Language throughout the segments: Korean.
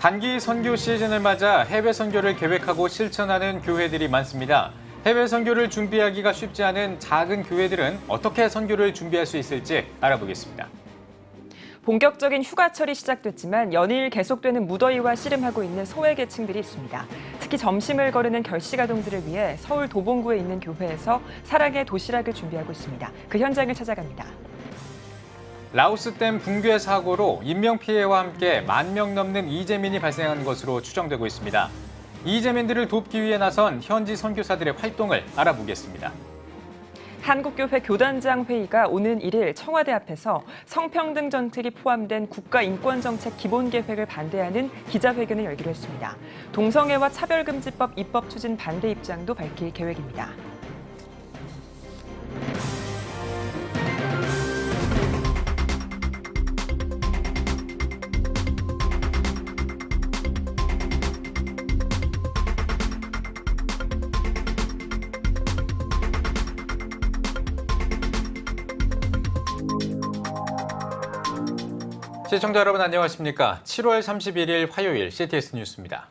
단기 선교 시즌을 맞아 해외 선교를 계획하고 실천하는 교회들이 많습니다. 해외 선교를 준비하기가 쉽지 않은 작은 교회들은 어떻게 선교를 준비할 수 있을지 알아보겠습니다. 본격적인 휴가철이 시작됐지만 연일 계속되는 무더위와 씨름하고 있는 소외계층들이 있습니다. 특히 점심을 거르는 결식아동들을 위해 서울 도봉구에 있는 교회에서 사랑의 도시락을 준비하고 있습니다. 그 현장을 찾아갑니다. 라오스댐 붕괴 사고로 인명피해와 함께 10,000명 넘는 이재민이 발생한 것으로 추정되고 있습니다. 이재민들을 돕기 위해 나선 현지 선교사들의 활동을 알아보겠습니다. 한국교회 교단장 회의가 오는 1일 청와대 앞에서 성평등 정책이 포함된 국가인권정책 기본계획을 반대하는 기자회견을 열기로 했습니다. 동성애와 차별금지법 입법 추진 반대 입장도 밝힐 계획입니다. 시청자 여러분 안녕하십니까? 7월 31일 화요일 CTS 뉴스입니다.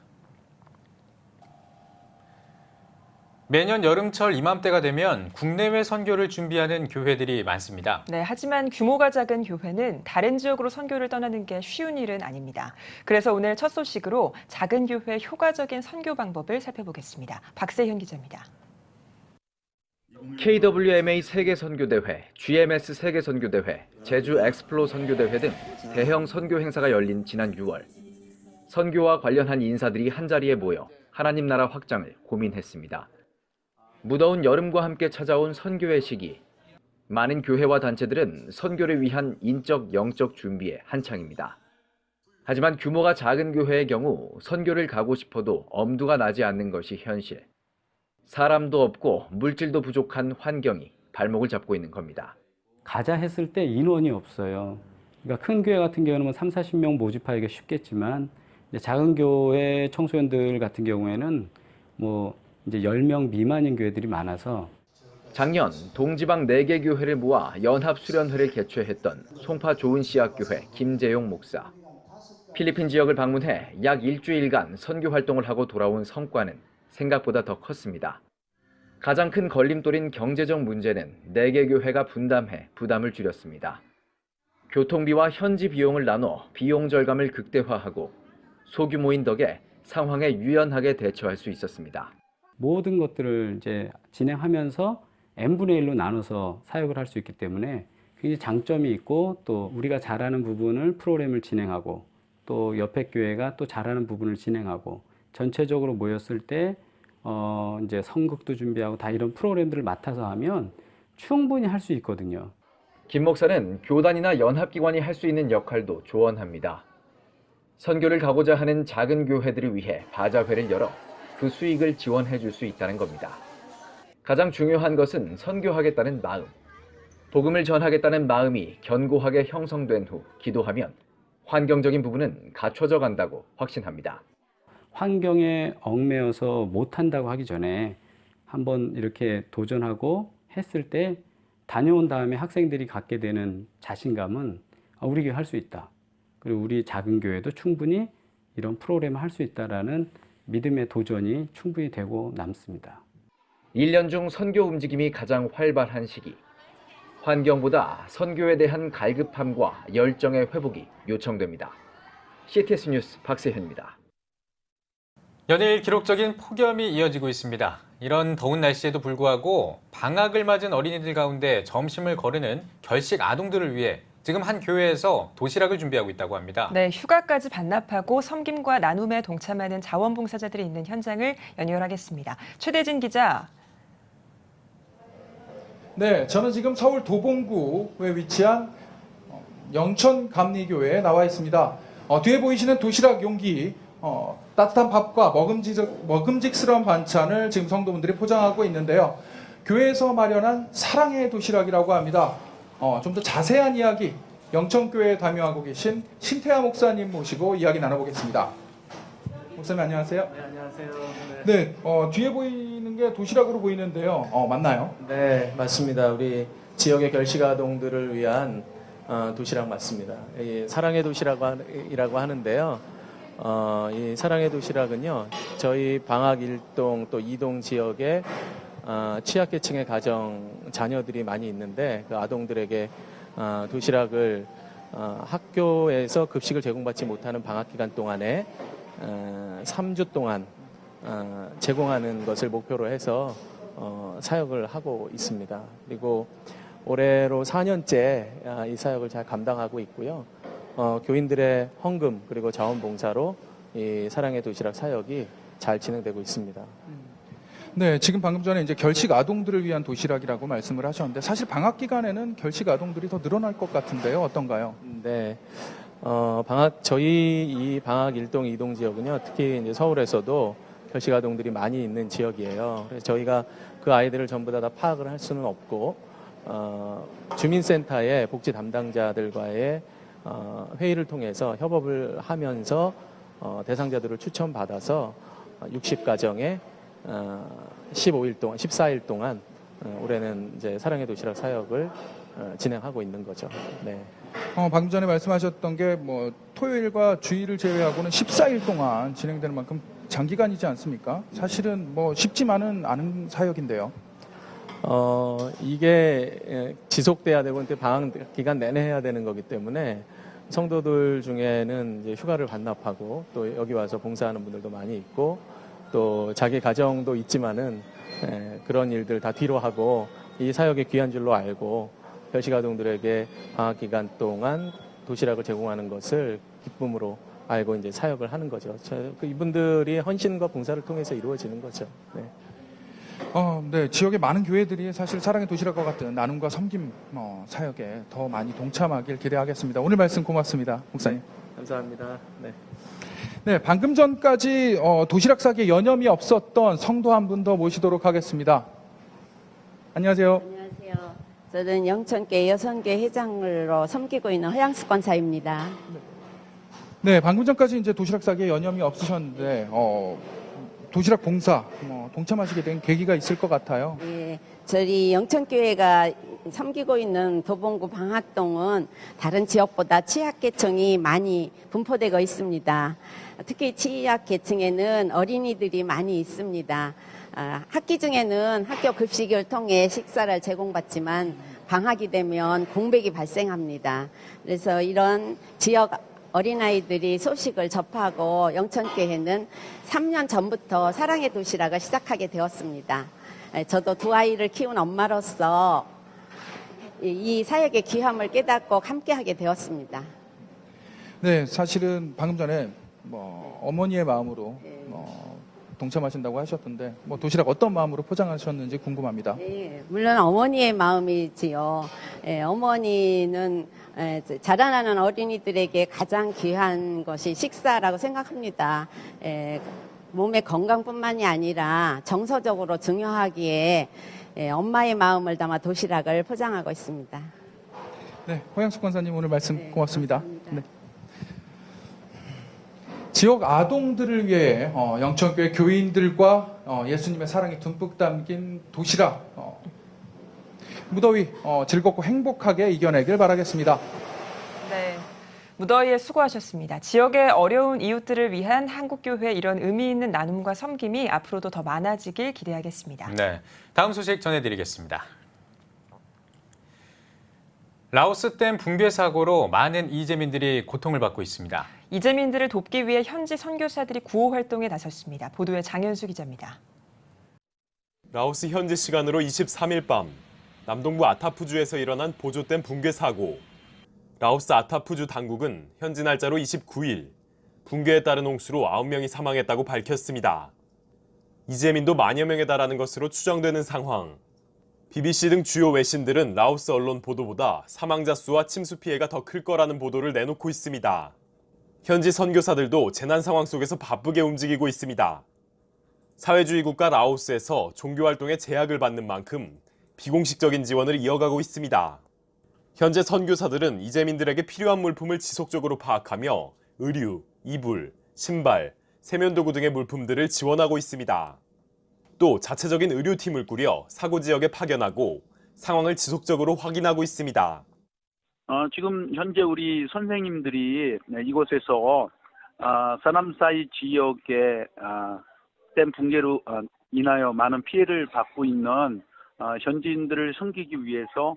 매년 여름철 이맘때가 되면 국내외 선교를 준비하는 교회들이 많습니다. 네, 하지만 규모가 작은 교회는 다른 지역으로 선교를 떠나는 게 쉬운 일은 아닙니다. 그래서 오늘 첫 소식으로 작은 교회 효과적인 선교 방법을 살펴보겠습니다. 박세현 기자입니다. KWMA 세계선교대회, GMS 세계선교대회, 제주 엑스플로 선교대회 등 대형 선교 행사가 열린 지난 6월. 선교와 관련한 인사들이 한자리에 모여 하나님 나라 확장을 고민했습니다. 무더운 여름과 함께 찾아온 선교의 시기. 많은 교회와 단체들은 선교를 위한 인적, 영적 준비에 한창입니다. 하지만 규모가 작은 교회의 경우 선교를 가고 싶어도 엄두가 나지 않는 것이 현실. 사람도 없고 물질도 부족한 환경이 발목을 잡고 있는 겁니다. 가자 했을 때 인원이 없어요. 그러니까 큰 교회 같은 경우는 3, 40명 모집하기가 쉽겠지만 작은 교회 청소년들 같은 경우에는 이제 10명 미만인 교회들이 많아서 작년 동지방 4개 교회를 모아 연합수련회를 개최했던 송파 좋은시학교회 김재용 목사. 필리핀 지역을 방문해 약 일주일간 선교 활동을 하고 돌아온 성과는 생각보다 더 컸습니다. 가장 큰 걸림돌인 경제적 문제는 4개 교회가 분담해 부담을 줄였습니다. 교통비와 현지 비용을 나눠 비용 절감을 극대화하고 소규모인 덕에 상황에 유연하게 대처할 수 있었습니다. 모든 것들을 이제 진행하면서 n분의 1로 나눠서 사역을 할 수 있기 때문에 굉장히 장점이 있고 또 우리가 잘하는 부분을 프로그램을 진행하고 또 옆에 교회가 또 잘하는 부분을 진행하고 전체적으로 모였을 때 이제 선극도 준비하고 다 이런 프로그램들을 맡아서 하면 충분히 할 수 있거든요. 김 목사는 교단이나 연합기관이 할 수 있는 역할도 조언합니다. 선교를 가고자 하는 작은 교회들을 위해 바자회를 열어 그 수익을 지원해 줄 수 있다는 겁니다. 가장 중요한 것은 선교하겠다는 마음. 복음을 전하겠다는 마음이 견고하게 형성된 후 기도하면 환경적인 부분은 갖춰져 간다고 확신합니다. 환경에 얽매여서 못한다고 하기 전에 한번 이렇게 도전하고 했을 때 다녀온 다음에 학생들이 갖게 되는 자신감은 우리 교회 할 수 있다. 그리고 우리 작은 교회도 충분히 이런 프로그램을 할 수 있다라는 믿음의 도전이 충분히 되고 남습니다. 1년 중 선교 움직임이 가장 활발한 시기. 환경보다 선교에 대한 갈급함과 열정의 회복이 요청됩니다. CTS 뉴스 박세현입니다. 연일 기록적인 폭염이 이어지고 있습니다. 이런 더운 날씨에도 불구하고 방학을 맞은 어린이들 가운데 점심을 거르는 결식 아동들을 위해 지금 한 교회에서 도시락을 준비하고 있다고 합니다. 네, 휴가까지 반납하고 섬김과 나눔에 동참하는 자원봉사자들이 있는 현장을 연결하겠습니다. 최대진 기자. 네, 저는 지금 서울 도봉구에 위치한 영천감리교회에 나와 있습니다. 뒤에 보이시는 도시락 용기, 따뜻한 밥과 먹음직스러운 반찬을 지금 성도분들이 포장하고 있는데요. 교회에서 마련한 사랑의 도시락이라고 합니다. 좀 더 자세한 이야기 영천교회에 담임하고 계신 신태하 목사님 모시고 이야기 나눠보겠습니다. 목사님 안녕하세요. 네, 안녕하세요. 네, 뒤에 보이는 게 도시락으로 보이는데요. 맞나요? 네, 맞습니다. 우리 지역의 결식아동들을 위한 도시락 맞습니다. 사랑의 도시락이라고 하는데요. 이 사랑의 도시락은요, 저희 방학 1동 또 2동 지역에 취약계층의 가정 자녀들이 많이 있는데 그 아동들에게 도시락을 학교에서 급식을 제공받지 못하는 방학 기간 동안에 3주 동안 제공하는 것을 목표로 해서 사역을 하고 있습니다. 그리고 올해로 4년째 이 사역을 잘 감당하고 있고요. 교인들의 헌금 그리고 자원봉사로 이 사랑의 도시락 사역이 잘 진행되고 있습니다. 네, 지금 방금 전에 이제 결식 아동들을 위한 도시락이라고 말씀을 하셨는데 사실 방학 기간에는 결식 아동들이 더 늘어날 것 같은데요. 어떤가요? 네. 저희 이 방학 1동, 2동 지역은요, 특히 이제 서울에서도 결식 아동들이 많이 있는 지역이에요. 그래서 저희가 그 아이들을 전부 다 파악을 할 수는 없고, 주민센터의 복지 담당자들과의 회의를 통해서 협업을 하면서 대상자들을 추천받아서 60가정에 15일 동안, 14일 동안 올해는 이제 사랑의 도시락 사역을 진행하고 있는 거죠. 네. 방금 전에 말씀하셨던 게 뭐 토요일과 주일을 제외하고는 14일 동안 진행되는 만큼 장기간이지 않습니까? 사실은 뭐 쉽지만은 않은 사역인데요. 이게 지속돼야 되고 이제 방학 기간 내내 해야 되는 거기 때문에 성도들 중에는 이제 휴가를 반납하고 또 여기 와서 봉사하는 분들도 많이 있고 또 자기 가정도 있지만은 그런 일들 다 뒤로 하고 이 사역의 귀한 줄로 알고 결식 아동들에게 방학 기간 동안 도시락을 제공하는 것을 기쁨으로 알고 이제 사역을 하는 거죠. 이분들이 헌신과 봉사를 통해서 이루어지는 거죠. 네. 네, 지역의 많은 교회들이 사실 사랑의 도시락과 같은 나눔과 섬김 사역에 더 많이 동참하길 기대하겠습니다. 오늘 말씀 고맙습니다, 목사님. 감사합니다. 네. 네, 방금 전까지 도시락 싸기에 여념이 없었던 성도 한 분 더 모시도록 하겠습니다. 안녕하세요. 안녕하세요. 저는 영천교회 여성교회 회장으로 섬기고 있는 허양숙 권사입니다. 네, 방금 전까지 이제 도시락 싸기에 여념이 없으셨는데 도시락 봉사 동참하시게 된 계기가 있을 것 같아요. 예, 저희 영천교회가 섬기고 있는 도봉구 방학동은 다른 지역보다 취약계층이 많이 분포되고 있습니다. 특히 취약계층에는 어린이들이 많이 있습니다. 학기 중에는 학교 급식을 통해 식사를 제공받지만 방학이 되면 공백이 발생합니다. 그래서 이런 지역 어린아이들이 소식을 접하고 영천교회는 3년 전부터 사랑의 도시락을 시작하게 되었습니다. 저도 두 아이를 키운 엄마로서 이 사역의 귀함을 깨닫고 함께하게 되었습니다. 네, 사실은 방금 전에 어머니의 마음으로 동참하신다고 하셨던데 도시락 어떤 마음으로 포장하셨는지 궁금합니다. 네, 물론 어머니의 마음이지요. 어머니는 자라나는 어린이들에게 가장 귀한 것이 식사라고 생각합니다. 몸의 건강뿐만이 아니라 정서적으로 중요하기에 엄마의 마음을 담아 도시락을 포장하고 있습니다. 네, 허양숙 권사님 오늘 말씀 네, 고맙습니다. 고맙습니다. 네. 지역 아동들을 위해 영천교회 교인들과 예수님의 사랑이 듬뿍 담긴 도시락 무더위 즐겁고 행복하게 이겨내길 바라겠습니다. 네. 무더위에 수고하셨습니다. 지역의 어려운 이웃들을 위한 한국교회 이런 의미 있는 나눔과 섬김이 앞으로도 더 많아지길 기대하겠습니다. 네, 다음 소식 전해드리겠습니다. 라오스 댐 붕괴 사고로 많은 이재민들이 고통을 받고 있습니다. 이재민들을 돕기 위해 현지 선교사들이 구호 활동에 나섰습니다. 보도에 장현수 기자입니다. 라오스 현지 시간으로 23일 밤 남동부 아타푸주에서 일어난 보조댐 붕괴 사고. 라오스 아타푸주 당국은 현지 날짜로 29일 붕괴에 따른 홍수로 9명이 사망했다고 밝혔습니다. 이재민도 만여 명에 달하는 것으로 추정되는 상황. BBC 등 주요 외신들은 라오스 언론 보도보다 사망자 수와 침수 피해가 더 클 거라는 보도를 내놓고 있습니다. 현지 선교사들도 재난 상황 속에서 바쁘게 움직이고 있습니다. 사회주의 국가 라오스에서 종교 활동에 제약을 받는 만큼 비공식적인 지원을 이어가고 있습니다. 현재 선교사들은 이재민들에게 필요한 물품을 지속적으로 파악하며 의류, 이불, 신발, 세면도구 등의 물품들을 지원하고 있습니다. 또 자체적인 의료팀을 꾸려 사고 지역에 파견하고 상황을 지속적으로 확인하고 있습니다. 지금 현재 우리 선생님들이 이곳에서 서남사이 지역의 댐 붕괴로 인하여 많은 피해를 받고 있는 현지인들을 섬기기 위해서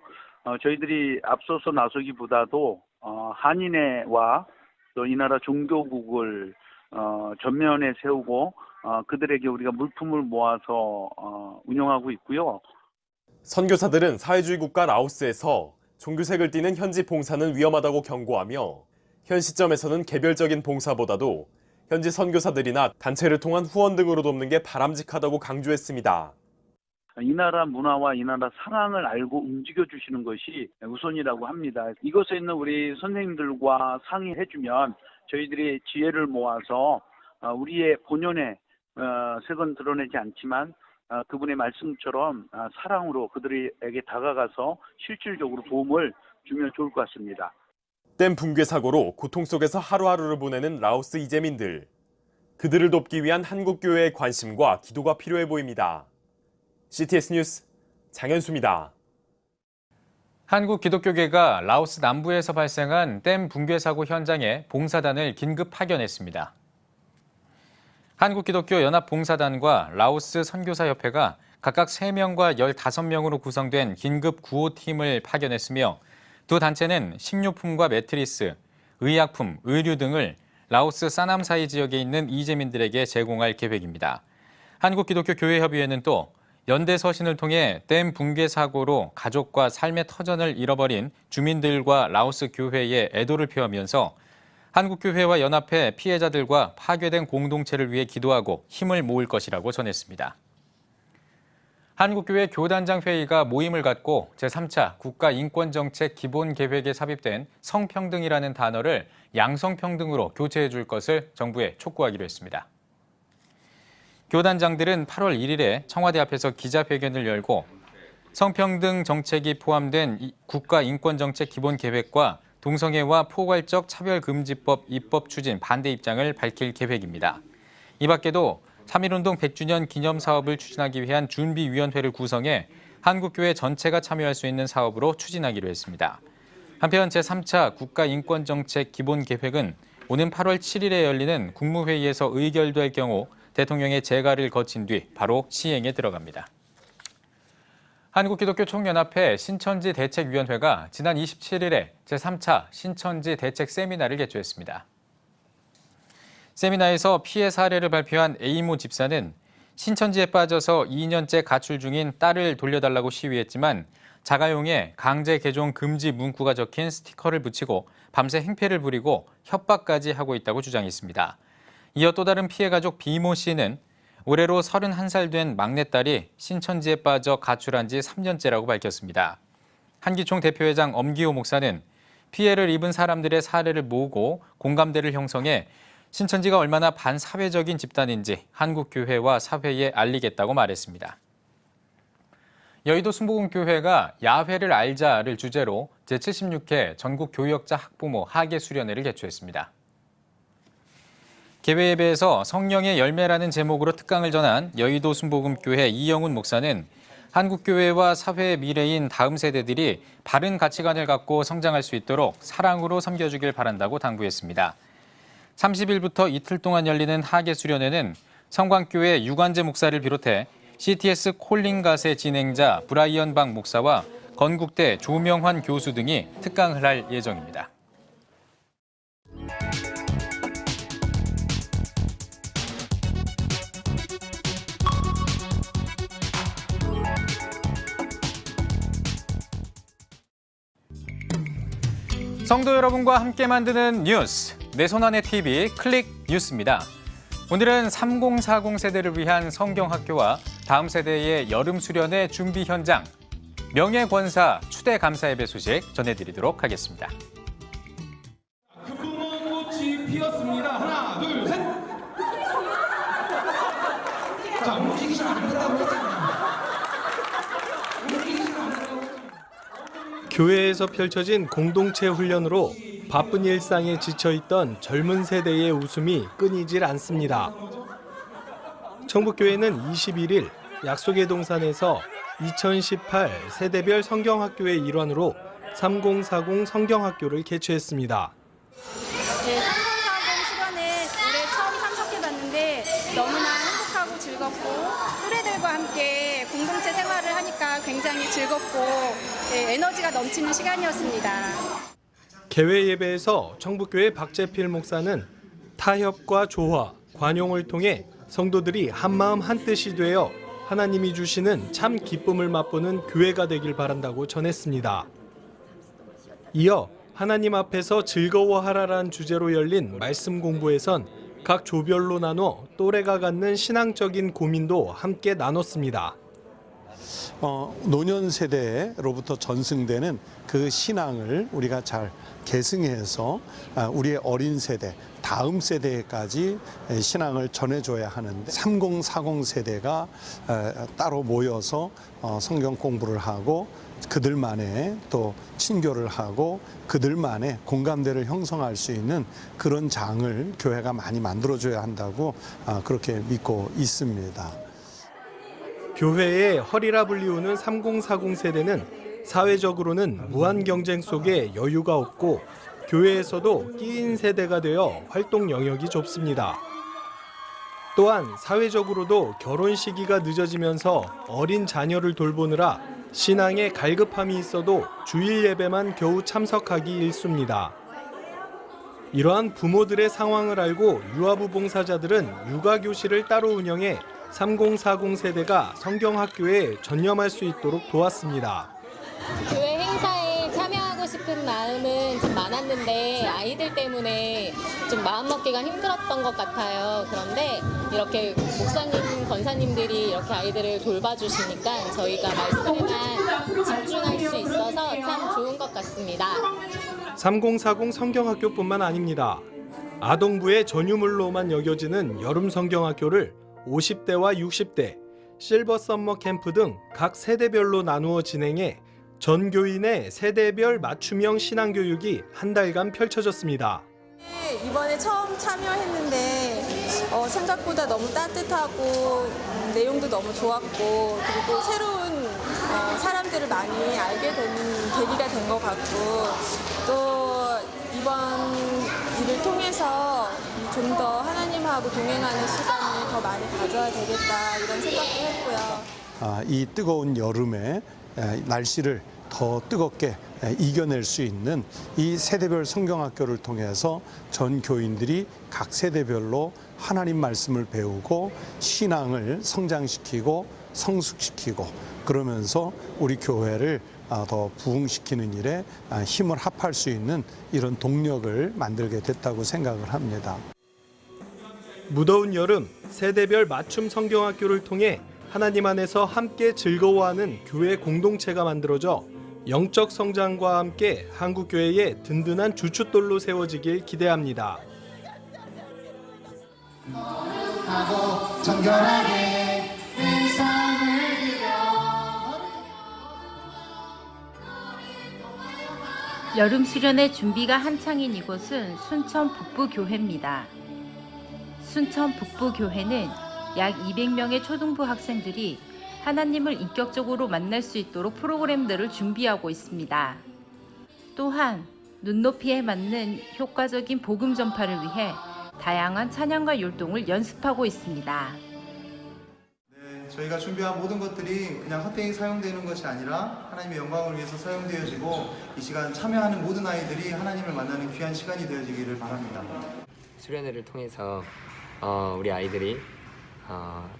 저희들이 앞서서 나서기보다도 한인회와 또 이 나라 종교국을 전면에 세우고 그들에게 우리가 물품을 모아서 운영하고 있고요. 선교사들은 사회주의 국가 라오스에서 종교색을 띠는 현지 봉사는 위험하다고 경고하며 현 시점에서는 개별적인 봉사보다도 현지 선교사들이나 단체를 통한 후원 등으로 돕는 게 바람직하다고 강조했습니다. 이 나라 문화와 이 나라 상황을 알고 움직여 주시는 것이 우선이라고 합니다. 이곳에 있는 우리 선생님들과 상의해주면 저희들이 지혜를 모아서 우리의 본연의 색은 드러내지 않지만 그분의 말씀처럼 사랑으로 그들에게 다가가서 실질적으로 도움을 주면 좋을 것 같습니다. 댐 붕괴 사고로 고통 속에서 하루하루를 보내는 라오스 이재민들. 그들을 돕기 위한 한국교회의 관심과 기도가 필요해 보입니다. CTS 뉴스 장현수입니다. 한국기독교계가 라오스 남부에서 발생한 댐 붕괴 사고 현장에 봉사단을 긴급 파견했습니다. 한국기독교연합봉사단과 라오스 선교사협회가 각각 3명과 15명으로 구성된 긴급 구호팀을 파견했으며 두 단체는 식료품과 매트리스, 의약품, 의류 등을 라오스 사남사이 지역에 있는 이재민들에게 제공할 계획입니다. 한국기독교교회협의회는 또 연대 서신을 통해 댐 붕괴 사고로 가족과 삶의 터전을 잃어버린 주민들과 라오스 교회에 애도를 표하면서 한국교회와 연합회 피해자들과 파괴된 공동체를 위해 기도하고 힘을 모을 것이라고 전했습니다. 한국교회 교단장 회의가 모임을 갖고 제3차 국가인권정책 기본계획에 삽입된 성평등이라는 단어를 양성평등으로 교체해 줄 것을 정부에 촉구하기로 했습니다. 교단장들은 8월 1일에 청와대 앞에서 기자회견을 열고 성평등 정책이 포함된 국가인권정책 기본계획과 동성애와 포괄적 차별금지법 입법 추진 반대 입장을 밝힐 계획입니다. 이 밖에도 3.1운동 100주년 기념사업을 추진하기 위한 준비위원회를 구성해 한국교회 전체가 참여할 수 있는 사업으로 추진하기로 했습니다. 한편 제3차 국가인권정책 기본계획은 오는 8월 7일에 열리는 국무회의에서 의결될 경우 대통령의 재가를 거친 뒤 바로 시행에 들어갑니다. 한국기독교 총연합회 신천지 대책위원회가 지난 27일에 제3차 신천지 대책 세미나를 개최했습니다. 세미나에서 피해 사례를 발표한 A모 집사는 신천지에 빠져서 2년째 가출 중인 딸을 돌려달라고 시위했지만 자가용에 강제 개종 금지 문구가 적힌 스티커를 붙이고 밤새 행패를 부리고 협박까지 하고 있다고 주장했습니다. 이어 또 다른 피해 가족 B모 씨는 올해로 31살 된 막내딸이 신천지에 빠져 가출한 지 3년째라고 밝혔습니다. 한기총 대표회장 엄기호 목사는 피해를 입은 사람들의 사례를 모으고 공감대를 형성해 신천지가 얼마나 반사회적인 집단인지 한국교회와 사회에 알리겠다고 말했습니다. 여의도 순복음교회가 야회를 알자를 주제로 제76회 전국교역자 학부모 하계수련회를 개최했습니다. 개회예배에서 성령의 열매라는 제목으로 특강을 전한 여의도 순복음교회 이영훈 목사는 한국교회와 사회의 미래인 다음 세대들이 바른 가치관을 갖고 성장할 수 있도록 사랑으로 섬겨주길 바란다고 당부했습니다. 30일부터 이틀 동안 열리는 하계수련회는 성광교회 유관재 목사를 비롯해 CTS 콜링갓의 진행자 브라이언 박 목사와 건국대 조명환 교수 등이 특강을 할 예정입니다. 성도 여러분과 함께 만드는 뉴스, 내 손안의 TV 클릭 뉴스입니다. 오늘은 3040 세대를 위한 성경학교와 다음 세대의 여름 수련회 준비 현장, 명예권사 추대 감사 예배 소식 전해드리도록 하겠습니다. 금붕어꽃이 피었습니다. 하나, 둘, 셋. 자, 움직이시면 안 된다고 했잖아요. 움직이시면 안 된다고 했잖아요. 교회에서 펼쳐진 공동체 훈련으로 바쁜 일상에 지쳐있던 젊은 세대의 웃음이 끊이질 않습니다. 청북교회는 21일 약속의 동산에서 2018 세대별 성경학교의 일환으로 3040 성경학교를 개최했습니다. 네, 3040 수련은 사람들과 함께 공동체 생활을 하니까 굉장히 즐겁고 에너지가 넘치는 시간이었습니다. 개회 예배에서 청북교회 박재필 목사는 타협과 조화, 관용을 통해 성도들이 한마음 한뜻이 되어 하나님이 주시는 참 기쁨을 맛보는 교회가 되길 바란다고 전했습니다. 이어 하나님 앞에서 즐거워하라란 주제로 열린 말씀 공부에선 각 조별로 나눠 또래가 갖는 신앙적인 고민도 함께 나눴습니다. 노년 세대로부터 전승되는 그 신앙을 우리가 잘 계승해서 우리의 어린 세대, 다음 세대까지 신앙을 전해줘야 하는데 30, 40 세대가 따로 모여서 성경 공부를 하고 그들만의 또 친교를 하고 그들만의 공감대를 형성할 수 있는 그런 장을 교회가 많이 만들어줘야 한다고 그렇게 믿고 있습니다. 교회의 허리라 불리우는 3040 세대는 사회적으로는 무한 경쟁 속에 여유가 없고 교회에서도 끼인 세대가 되어 활동 영역이 좁습니다. 또한 사회적으로도 결혼 시기가 늦어지면서 어린 자녀를 돌보느라 신앙에 갈급함이 있어도 주일 예배만 겨우 참석하기 일쑤입니다. 이러한 부모들의 상황을 알고 유아부 봉사자들은 육아교실을 따로 운영해 3040 세대가 성경학교에 전념할 수 있도록 도왔습니다. 교회 행사에 참여하고 싶은 마음은 좀 많았는데 아이들 때문에 좀 마음먹기가 힘들었던 것 같아요. 그런데 이렇게 목사님, 권사님들이 이렇게 아이들을 돌봐주시니까 저희가 말씀에만 집중할 수 있어서 참 좋은 것 같습니다. 3040 성경학교뿐만 아닙니다. 아동부의 전유물로만 여겨지는 여름 성경학교를 50대와 60대, 실버 썸머 캠프 등 각 세대별로 나누어 진행해 전 교인의 세대별 맞춤형 신앙교육이 한 달간 펼쳐졌습니다. 이번에 처음 참여했는데 생각보다 너무 따뜻하고 내용도 너무 좋았고 그리고 새로운 사람들을 많이 알게 되는 계기가 된 것 같고 또 이번 일을 통해서 좀 더 하나님하고 동행하는 시간을 더 많이 가져야 되겠다 이런 생각도 했고요. 이 뜨거운 여름에 날씨를 더 뜨겁게 이겨낼 수 있는 이 세대별 성경학교를 통해서 전 교인들이 각 세대별로 하나님 말씀을 배우고 신앙을 성장시키고 성숙시키고 그러면서 우리 교회를 더 부흥시키는 일에 힘을 합할 수 있는 이런 동력을 만들게 됐다고 생각을 합니다. 무더운 여름 세대별 맞춤 성경학교를 통해 하나님 안에서 함께 즐거워하는 교회 공동체가 만들어져 영적 성장과 함께 한국교회의 든든한 주춧돌로 세워지길 기대합니다. 여름 수련회 준비가 한창인 이곳은 순천 북부교회입니다. 순천 북부교회는 약 200명의 초등부 학생들이 하나님을 인격적으로 만날 수 있도록 프로그램들을 준비하고 있습니다. 또한 눈높이에 맞는 효과적인 복음 전파를 위해 다양한 찬양과 율동을 연습하고 있습니다. 저희가 준비한 모든 것들이 그냥 헛되이 사용되는 것이 아니라 하나님의 영광을 위해서 사용되어지고 이 시간 참여하는 모든 아이들이 하나님을 만나는 귀한 시간이 되어지기를 바랍니다. 수련회를 통해서 우리 아이들이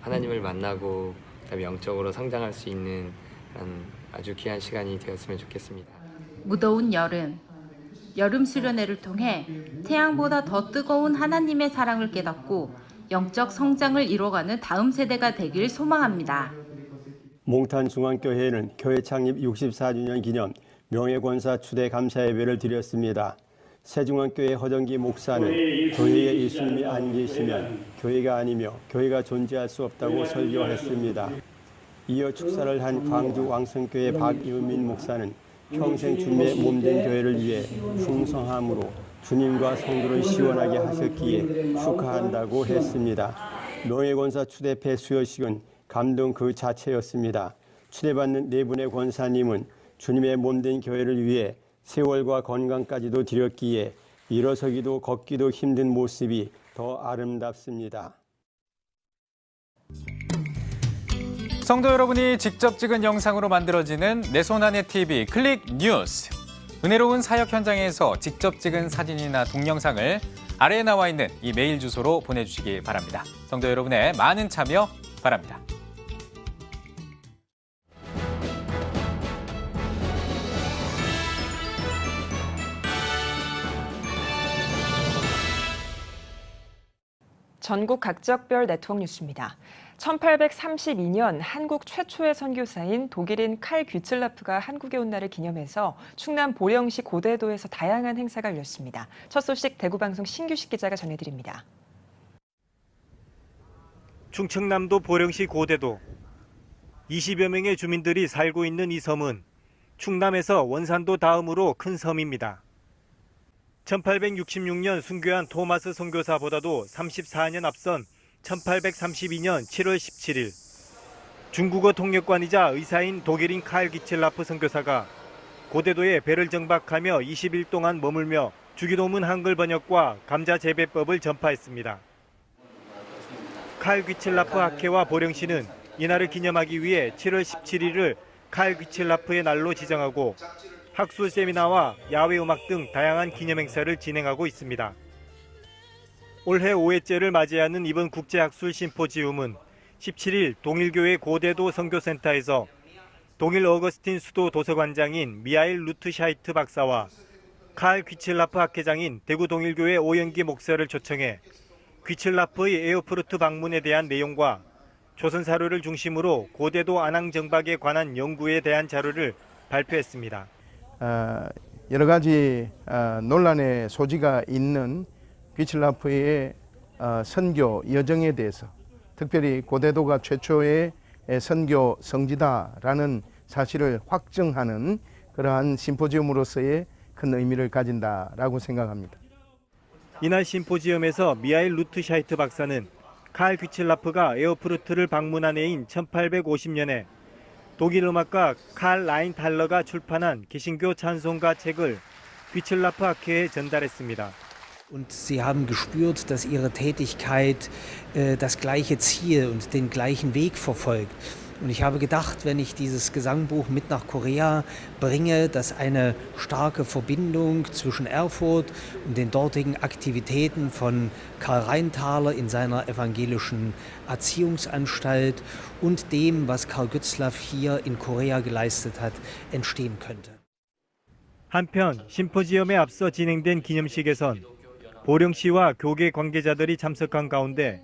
하나님을 만나고 그다음에 영적으로 성장할 수 있는 그런 아주 귀한 시간이 되었으면 좋겠습니다. 무더운 여름 수련회를 통해 태양보다 더 뜨거운 하나님의 사랑을 깨닫고 영적 성장을 이뤄가는 다음 세대가 되길 소망합니다. 몽탄중앙교회는 교회 창립 64주년 기념 명예권사 추대 감사 예배를 드렸습니다. 새중앙교회 허정기 목사는 교회에 예수님이 안 계시면 교회가 아니며 교회가 존재할 수 없다고 설교했습니다. 이어 축사를 한 광주 왕성교회 박유민 목사는 평생 주님의 몸된 교회를 위해 충성함으로 주님과 성도를 시원하게 하셨기에 축하한다고 했습니다. 명예권사 추대패 수여식은 감동 그 자체였습니다. 추대받는 네 분의 권사님은 주님의 몸된 교회를 위해 세월과 건강까지도 드렸기에 일어서기도 걷기도 힘든 모습이 더 아름답습니다. 성도 여러분이 직접 찍은 영상으로 만들어지는 내 손 안의 TV 클릭 뉴스. 은혜로운 사역 현장에서 직접 찍은 사진이나 동영상을 아래에 나와 있는 이 메일 주소로 보내주시기 바랍니다. 성도 여러분의 많은 참여 바랍니다. 전국 각적별 네트워크 뉴스입니다. 1832년 한국 최초의 선교사인 독일인 칼 귀틀라프가 한국에 온 날을 기념해서 충남 보령시 고대도에서 다양한 행사가 열렸습니다. 첫 소식 대구방송 신규식 기자가 전해드립니다. 충청남도 보령시 고대도 20여 명의 주민들이 살고 있는 이 섬은 충남에서 원산도 다음으로 큰 섬입니다. 1866년 순교한 토마스 선교사보다도 34년 앞선 1832년 7월 17일 중국어 통역관이자 의사인 독일인 칼 귀틀라프 선교사가 고대도에 배를 정박하며 20일 동안 머물며 주기도문 한글 번역과 감자 재배법을 전파했습니다. 칼 귀틀라프 학회와 보령시는 이날을 기념하기 위해 7월 17일을 칼 귀틀라프의 날로 지정하고 학술 세미나와 야외 음악 등 다양한 기념 행사를 진행하고 있습니다. 올해 5회째를 맞이하는 이번 국제학술 심포지움은 17일 동일교회 고대도 선교센터에서 동일 어거스틴 수도 도서관장인 미하일 루트샤이트 박사와 칼 귀틀라프 학회장인 대구 동일교회 오영기 목사를 초청해 귀틀라프의 에어프루트 방문에 대한 내용과 조선 사료를 중심으로 고대도 안항 정박에 관한 연구에 대한 자료를 발표했습니다. 여러 가지 논란의 소지가 있는 귀틀라프의 선교 여정에 대해서 특별히 고대도가 최초의 선교 성지다라는 사실을 확증하는 그러한 심포지움으로서의 큰 의미를 가진다라고 생각합니다. 이날 심포지움에서 미하일 루트샤이트 박사는 칼 귀틀라프가 에어프루트를 방문한 해인 1850년에 독일 음악가 칼 라인탈러가 출판한 개신교 찬송가 책을 귀틀라프 학회에 전달했습니다. Und sie haben gespürt, dass ihre Tätigkeit das gleiche Ziel und den gleichen Weg verfolgt. Und ich habe gedacht, wenn ich dieses Gesangbuch mit nach Korea bringe, dass eine starke Verbindung zwischen Erfurt und den dortigen Aktivitäten von Karl Reintaler in seiner evangelischen Erziehungsanstalt und dem, was Karl Gützlaff hier in Korea geleistet hat, entstehen könnte. 한편 심포지엄에 앞서 진행된 기념식에선 보령시와 교계 관계자들이 참석한 가운데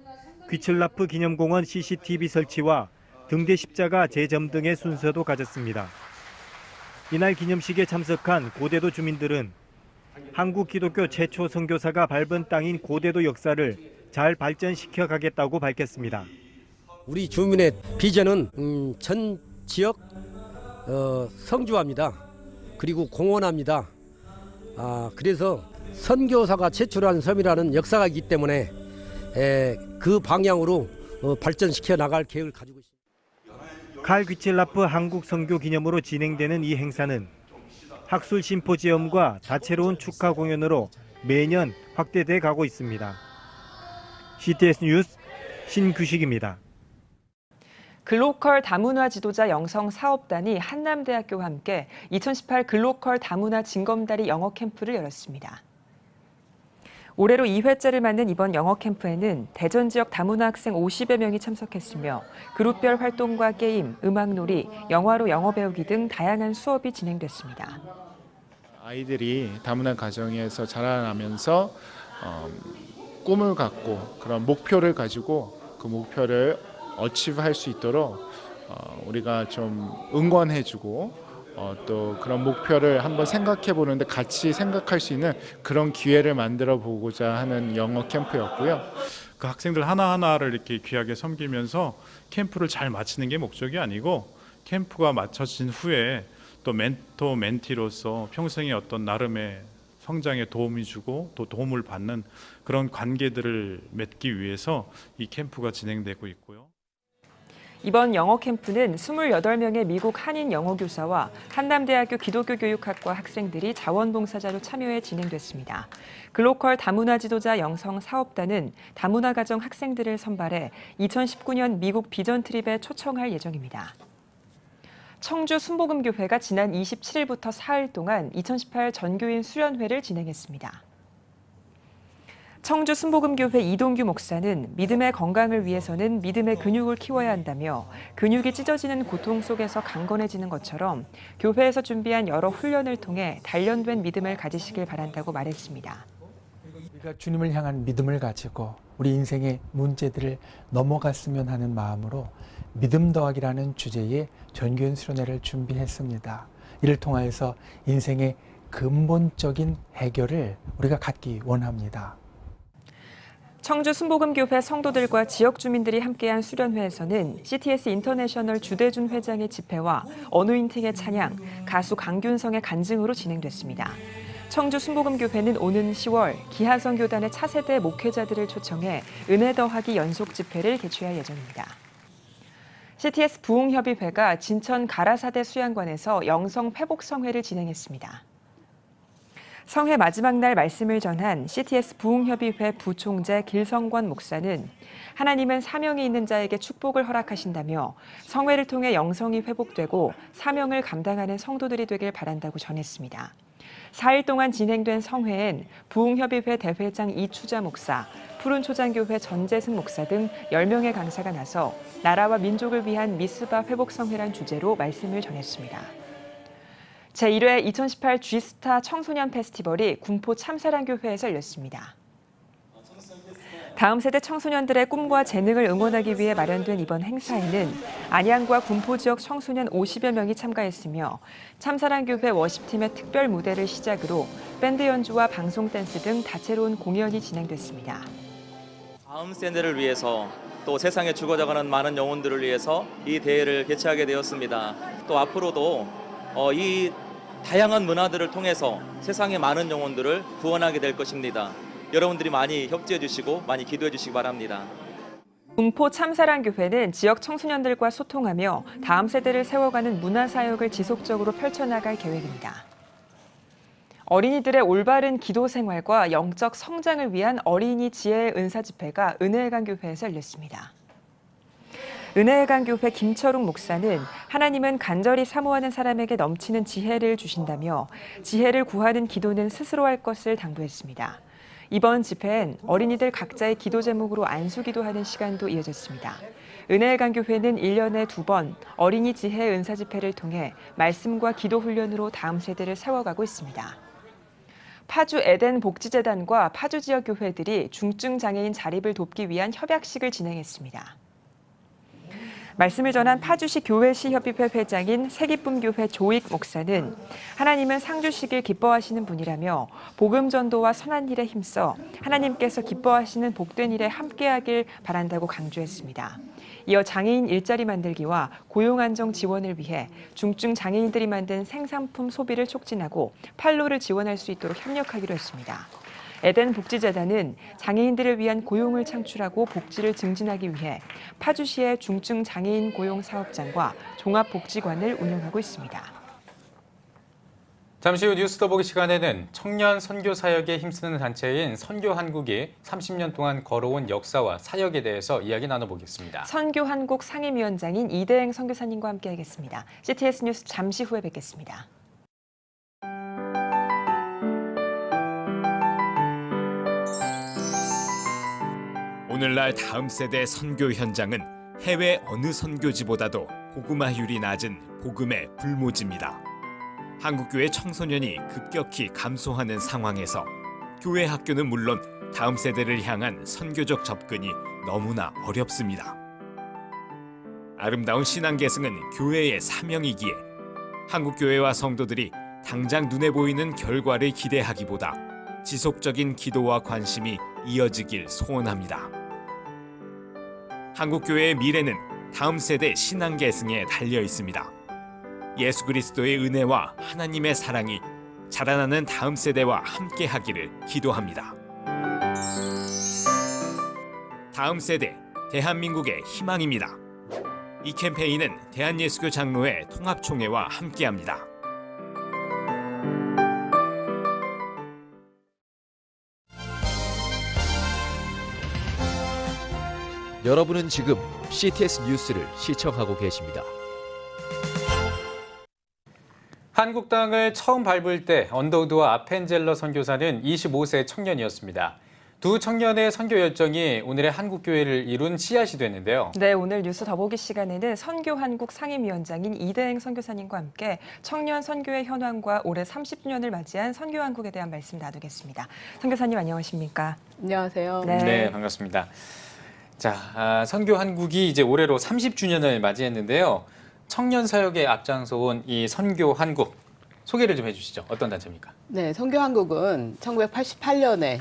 귀틀라프 기념공원 CCTV 설치와 등대 십자가 제점 등의 순서도 가졌습니다. 이날 기념식에 참석한 고대도 주민들은 한국 기독교 최초 선교사가 밟은 땅인 고대도 역사를 잘 발전시켜 가겠다고 밝혔습니다. 우리 주민의 비전은 전 지역 성주합니다. 그리고 공헌합니다. 그래서 선교사가 제출한 섬이라는 역사가 있기 때문에 그 방향으로 발전시켜 나갈 계획을 가지고 있습니다. 칼 귀틀라프 한국 선교 기념으로 진행되는 이 행사는 학술 심포지엄과 다채로운 축하 공연으로 매년 확대돼 가고 있습니다. CTS 뉴스 신규식입니다. 글로컬 다문화 지도자 영성 사업단이 한남대학교와 함께 2018 글로컬 다문화 징검다리 영어 캠프를 열었습니다. 올해로 2회째를 맞는 이번 영어 캠프에는 대전 지역 다문화 학생 50여 명이 참석했으며 그룹별 활동과 게임, 음악놀이, 영화로 영어 배우기 등 다양한 수업이 진행됐습니다. 아이들이 다문화 가정에서 자라나면서 꿈을 갖고 그런 목표를 가지고 그 목표를 어치브할 수 있도록 우리가 좀 응원해주고 또 그런 목표를 한번 생각해 보는데 같이 생각할 수 있는 그런 기회를 만들어 보고자 하는 영어 캠프였고요. 그 학생들 하나하나를 이렇게 귀하게 섬기면서 캠프를 잘 마치는 게 목적이 아니고 캠프가 마쳐진 후에 또 멘토 멘티로서 평생의 어떤 나름의 성장에 도움이 주고 또 도움을 받는 그런 관계들을 맺기 위해서 이 캠프가 진행되고 있고요. 이번 영어 캠프는 28명의 미국 한인 영어 교사와 한남대학교 기독교교육학과 학생들이 자원봉사자로 참여해 진행됐습니다. 글로컬 다문화 지도자 영성 사업단은 다문화 가정 학생들을 선발해 2019년 미국 비전 트립에 초청할 예정입니다. 청주 순복음교회가 지난 27일부터 사흘 동안 2018 전교인 수련회를 진행했습니다. 청주 순복음교회 이동규 목사는 믿음의 건강을 위해서는 믿음의 근육을 키워야 한다며 근육이 찢어지는 고통 속에서 강건해지는 것처럼 교회에서 준비한 여러 훈련을 통해 단련된 믿음을 가지시길 바란다고 말했습니다. 우리가 주님을 향한 믿음을 가지고 우리 인생의 문제들을 넘어갔으면 하는 마음으로 믿음 더하기라는 주제의 전교인 수련회를 준비했습니다. 이를 통하여서 인생의 근본적인 해결을 우리가 갖기 원합니다. 청주 순복음교회 성도들과 지역 주민들이 함께한 수련회에서는 CTS 인터내셔널 주대준 회장의 집회와 어노인팅의 찬양, 가수 강균성의 간증으로 진행됐습니다. 청주 순복음교회는 오는 10월 기하성 교단의 차세대 목회자들을 초청해 은혜 더하기 연속 집회를 개최할 예정입니다. CTS 부흥협의회가 진천 가라사대 수양관에서 영성 회복성회를 진행했습니다. 성회 마지막 날 말씀을 전한 CTS 부흥협의회 부총재 길성권 목사는 하나님은 사명이 있는 자에게 축복을 허락하신다며 성회를 통해 영성이 회복되고 사명을 감당하는 성도들이 되길 바란다고 전했습니다. 4일 동안 진행된 성회엔 부흥협의회 대회장 이추자 목사, 푸른초장교회 전재승 목사 등 10명의 강사가 나서 나라와 민족을 위한 미스바 회복성회란 주제로 말씀을 전했습니다. 제1회 2018 G스타 청소년 페스티벌이 군포 참사랑교회에서 열렸습니다. 다음 세대 청소년들의 꿈과 재능을 응원하기 위해 마련된 이번 행사에는 안양과 군포 지역 청소년 50여 명이 참가했으며 참사랑교회 워십팀의 특별 무대를 시작으로 밴드 연주와 방송 댄스 등 다채로운 공연이 진행됐습니다. 다음 세대를 위해서 또 세상에 죽어져가는 많은 영혼들을 위해서 이 대회를 개최하게 되었습니다. 또 앞으로도 이 다양한 문화들을 통해서 세상의 많은 영혼들을 구원하게 될 것입니다. 여러분들이 많이 협조해 주시고 많이 기도해 주시기 바랍니다. 군포 참사랑교회는 지역 청소년들과 소통하며 다음 세대를 세워가는 문화사역을 지속적으로 펼쳐나갈 계획입니다. 어린이들의 올바른 기도 생활과 영적 성장을 위한 어린이 지혜의 은사 집회가 은혜의강교회에서 열렸습니다. 은혜의강교회 김철웅 목사는 하나님은 간절히 사모하는 사람에게 넘치는 지혜를 주신다며 지혜를 구하는 기도는 스스로 할 것을 당부했습니다. 이번 집회엔 어린이들 각자의 기도 제목으로 안수기도하는 시간도 이어졌습니다. 은혜의강교회는 1년에 2번 어린이 지혜 은사 집회를 통해 말씀과 기도 훈련으로 다음 세대를 세워가고 있습니다. 파주 에덴 복지재단과 파주 지역 교회들이 중증 장애인 자립을 돕기 위한 협약식을 진행했습니다. 말씀을 전한 파주시 교회시협의회 회장인 새기쁨교회 조익 목사는 하나님은 상 주시길 기뻐하시는 분이라며 복음 전도와 선한 일에 힘써 하나님께서 기뻐하시는 복된 일에 함께하길 바란다고 강조했습니다. 이어 장애인 일자리 만들기와 고용 안정 지원을 위해 중증 장애인들이 만든 생산품 소비를 촉진하고 판로를 지원할 수 있도록 협력하기로 했습니다. 에덴 복지재단은 장애인들을 위한 고용을 창출하고 복지를 증진하기 위해 파주시의 중증 장애인 고용 사업장과 종합복지관을 운영하고 있습니다. 잠시 후 뉴스 더 보기 시간에는 청년 선교 사역에 힘쓰는 단체인 선교한국이 30년 동안 걸어온 역사와 사역에 대해서 이야기 나눠보겠습니다. 선교한국 상임위원장인 이대행 선교사님과 함께하겠습니다. CTS 뉴스 잠시 후에 뵙겠습니다. 오늘날 다음 세대 선교 현장은 해외 어느 선교지보다도 복음화율이 낮은 복음의 불모지입니다. 한국교회 청소년이 급격히 감소하는 상황에서 교회 학교는 물론 다음 세대를 향한 선교적 접근이 너무나 어렵습니다. 아름다운 신앙 계승은 교회의 사명이기에 한국교회와 성도들이 당장 눈에 보이는 결과를 기대하기보다 지속적인 기도와 관심이 이어지길 소원합니다. 한국교회의 미래는 다음 세대 신앙 계승에 달려 있습니다. 예수 그리스도의 은혜와 하나님의 사랑이 자라나는 다음 세대와 함께하기를 기도합니다. 다음 세대, 대한민국의 희망입니다. 이 캠페인은 대한예수교 장로회 통합총회와 함께합니다. 여러분은 지금 CTS 뉴스를 시청하고 계십니다. 한국당을 처음 밟을 때 언더우드와 아펜젤러 선교사는 25세 청년이었습니다. 두 청년의 선교 열정이 오늘의 한국교회를 이룬 씨앗이 됐는데요. 네, 오늘 뉴스 더보기 시간에는 선교한국 상임위원장인 이대행 선교사님과 함께 청년 선교의 현황과 올해 30주년을 맞이한 선교한국에 대한 말씀 나누겠습니다. 선교사님 안녕하십니까? 안녕하세요. 네, 반갑습니다. 자, 선교한국이 이제 올해로 30주년을 맞이했는데요. 청년 사역에 앞장서온 이 선교한국 소개를 좀 해주시죠. 어떤 단체입니까? 네, 선교한국은 1988년에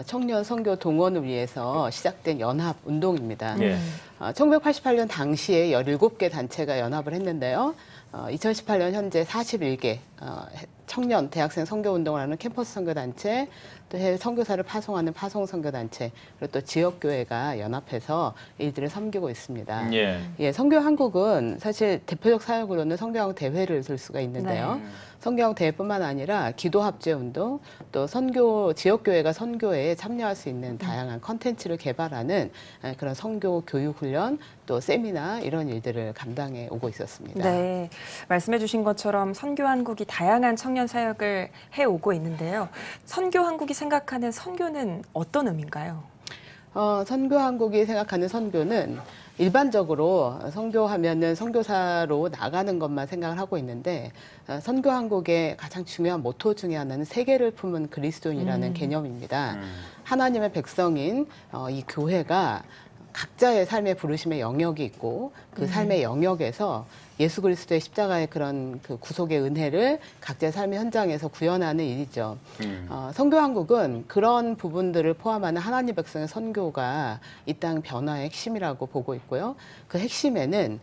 청년 선교 동원을 위해서 시작된 연합 운동입니다. 1988년 당시에 17개 단체가 연합을 했는데요. 2018년 현재 41개 청년 대학생 선교 운동을 하는 캠퍼스 선교 단체, 또 해외 선교사를 파송하는 파송 선교 단체, 그리고 또 지역 교회가 연합해서 이들을 섬기고 있습니다. 선교한국은 사실 대표적 사역으로는 선교한국 대회를 들 수가 있는데요. 선교한국 대회뿐만 아니라 기도합제 운동, 또 선교 지역교회가 선교에 참여할 수 있는 다양한 컨텐츠를 개발하는 그런 선교 교육 훈련, 또 세미나 이런 일들을 감당해 오고 있었습니다. 네, 말씀해 주신 것처럼 선교한국이 다양한 청년 사역을 해오고 있는데요. 선교한국이 생각하는 선교는 어떤 의미인가요? 선교한국이 생각하는 선교는 일반적으로 선교하면은 선교사로 나가는 것만 생각을 하고 있는데 선교한국의 가장 중요한 모토 중에 하나는 세계를 품은 그리스도인이라는 개념입니다. 하나님의 백성인 이 교회가 각자의 삶의 부르심의 영역이 있고 그 삶의 영역에서 예수 그리스도의 십자가의 그런 그 구속의 은혜를 각자의 삶의 현장에서 구현하는 일이죠. 선교한국은 그런 부분들을 포함하는 하나님 백성의 선교가 이 땅 변화의 핵심이라고 보고 있고요. 그 핵심에는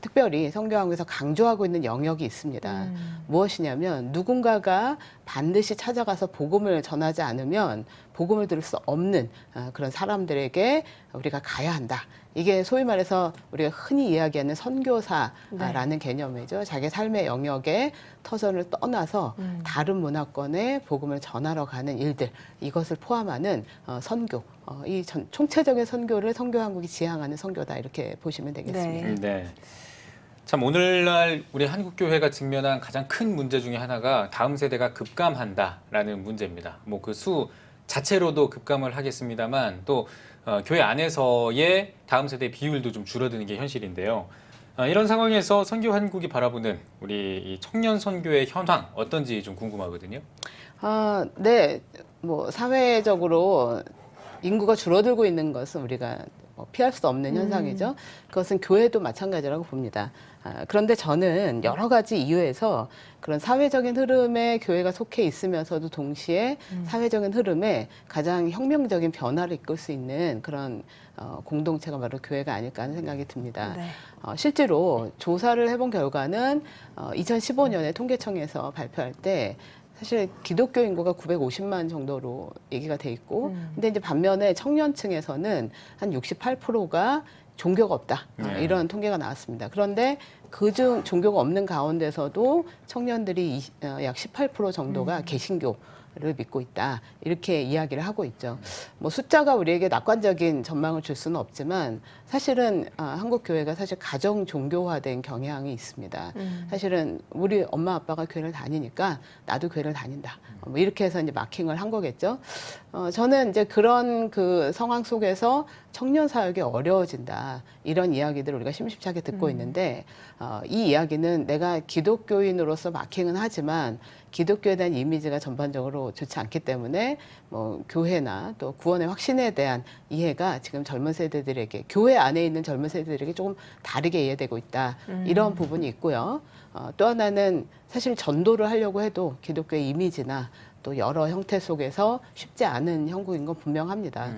특별히 선교한국에서 강조하고 있는 영역이 있습니다. 무엇이냐면 누군가가 반드시 찾아가서 복음을 전하지 않으면 복음을 들을 수 없는 그런 사람들에게 우리가 가야 한다. 이게 소위 말해서 우리가 흔히 이야기하는 선교사라는 개념이죠. 자기 삶의 영역에 터전을 떠나서 다른 문화권에 복음을 전하러 가는 일들, 이것을 포함하는 선교, 이 총체적인 선교를 선교한국이 지향하는 선교다, 이렇게 보시면 되겠습니다. 네. 참 오늘날 우리 한국교회가 직면한 가장 큰 문제 중에 하나가 다음 세대가 급감한다라는 문제입니다. 뭐 그 수 자체로도 급감을 하겠습니다만 또 교회 안에서의 다음 세대 비율도 좀 줄어드는 게 현실인데요. 이런 상황에서 선교한국이 바라보는 우리 이 청년 선교의 현황 어떤지 좀 궁금하거든요. 네, 뭐 사회적으로 인구가 줄어들고 있는 것은 우리가 피할 수 없는 현상이죠. 그것은 교회도 마찬가지라고 봅니다. 그런데 저는 여러 가지 이유에서 그런 사회적인 흐름에 교회가 속해 있으면서도 동시에 사회적인 흐름에 가장 혁명적인 변화를 이끌 수 있는 그런 공동체가 바로 교회가 아닐까 하는 생각이 듭니다. 실제로 조사를 해본 결과는 2015년에 통계청에서 발표할 때 사실 기독교 인구가 950만 정도로 얘기가 돼 있고, 근데 이제 반면에 청년층에서는 한 68%가 종교가 없다. 이런 통계가 나왔습니다. 그런데 그중 종교가 없는 가운데서도 청년들이 약 18% 정도가 개신교를 믿고 있다. 이렇게 이야기를 하고 있죠. 뭐 숫자가 우리에게 낙관적인 전망을 줄 수는 없지만 사실은 한국 교회가 사실 가정 종교화된 경향이 있습니다. 사실은 우리 엄마 아빠가 교회를 다니니까 나도 교회를 다닌다. 뭐 이렇게 해서 이제 마킹을 한 거겠죠. 저는 이제 그런 그 상황 속에서 청년 사역이 어려워진다. 이런 이야기들을 우리가 심심찮게 듣고 있는데 이 이야기는 내가 기독교인으로서 마킹은 하지만 기독교에 대한 이미지가 전반적으로 좋지 않기 때문에 뭐 교회나 또 구원의 확신에 대한 이해가 지금 젊은 세대들에게, 교회 안에 있는 젊은 세대들에게 조금 다르게 이해되고 있다. 이런 부분이 있고요. 또 하나는 사실 전도를 하려고 해도 기독교의 이미지나 또 여러 형태 속에서 쉽지 않은 형국인 건 분명합니다.